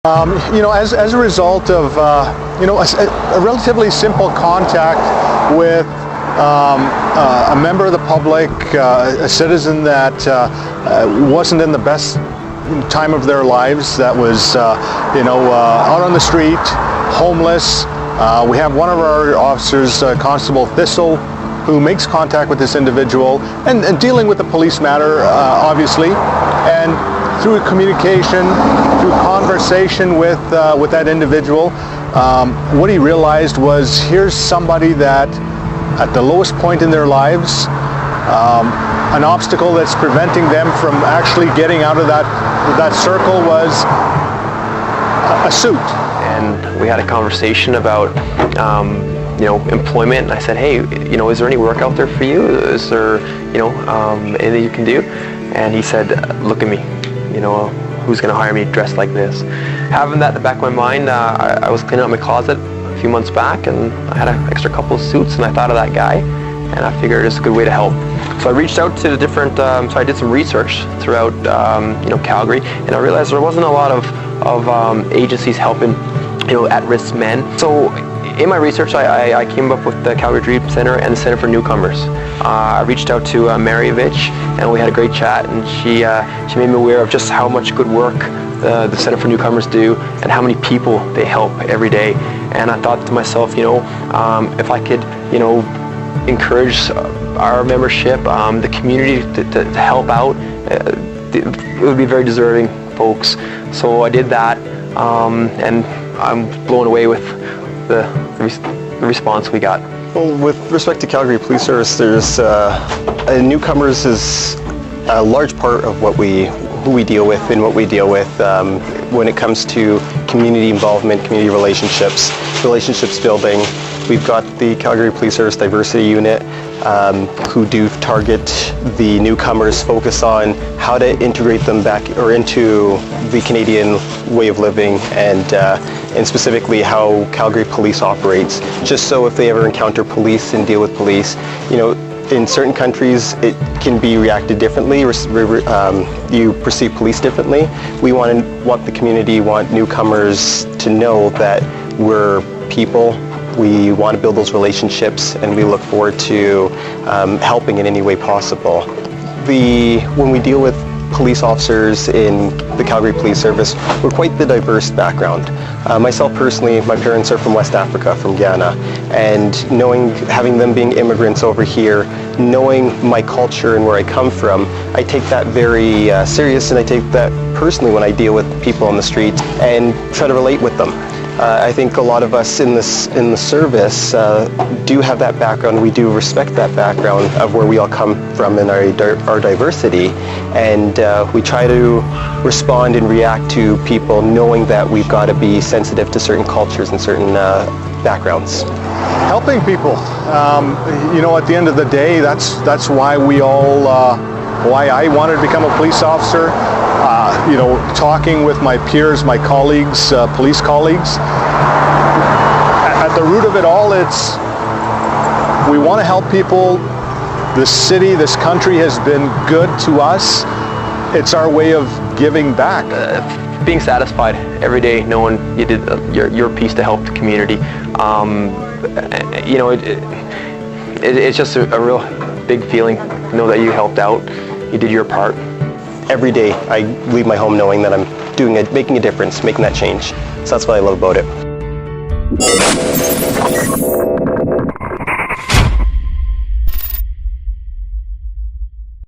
As a result of, a relatively simple contact with a member of the public, a citizen that wasn't in the best time of their lives, that was, out on the street, homeless. We have one of our officers, Constable Thistle, who makes contact with this individual and dealing with the police matter, obviously, and through communication, through conversation with that individual, what he realized was, here's somebody that at the lowest point in their lives, an obstacle that's preventing them from actually getting out of that circle was a suit. And we had a conversation about employment, and I said, hey, is there any work out there for you? Is there, anything you can do? And he said, look at me, who's going to hire me dressed like this? Having that in the back of my mind, I was cleaning out my closet a few months back, and I had an extra couple of suits, and I thought of that guy, and I figured it's a good way to help. So I reached out to the different, so I did some research throughout, Calgary, and I realized there wasn't a lot of agencies helping, at-risk men. So in my research, I came up with the Calgary Dream Centre and the Centre for Newcomers. I reached out to Maryvich, and we had a great chat, and she made me aware of just how much good work the Centre for Newcomers do and how many people they help every day. And I thought to myself, if I could, encourage our membership, the community to help out, it would be very deserving folks. So I did that, and I'm blown away with the response we got. Well, with respect to Calgary Police Service, there's newcomers is a large part of who we deal with and what we deal with when it comes to community involvement, community relationships building. We've got the Calgary Police Service Diversity Unit who do target the newcomers, focus on how to integrate them back or into the Canadian way of living, and specifically how Calgary Police operates. Just so if they ever encounter police and deal with police, in certain countries it can be reacted differently. You perceive police differently. We want the community, want newcomers to know that we're people. We want to build those relationships, and we look forward to helping in any way possible. When we deal with police officers in the Calgary Police Service, we're quite the diverse background. Myself personally, my parents are from West Africa, from Ghana, and having them being immigrants over here, knowing my culture and where I come from, I take that very serious, and I take that personally when I deal with people on the streets and try to relate with them. I think a lot of us in the service do have that background. We do respect that background of where we all come from and our diversity, and we try to respond and react to people knowing that we've got to be sensitive to certain cultures and certain backgrounds. Helping people, at the end of the day, that's why why I wanted to become a police officer. Talking with my peers, my colleagues, police colleagues. At the root of it all, we want to help people. This city, this country has been good to us. It's our way of giving back. Being satisfied every day, knowing you did your piece to help the community. It's just a real big feeling to know that you helped out, you did your part. Every day I leave my home knowing that I'm making a difference, making that change. So that's what I love about it.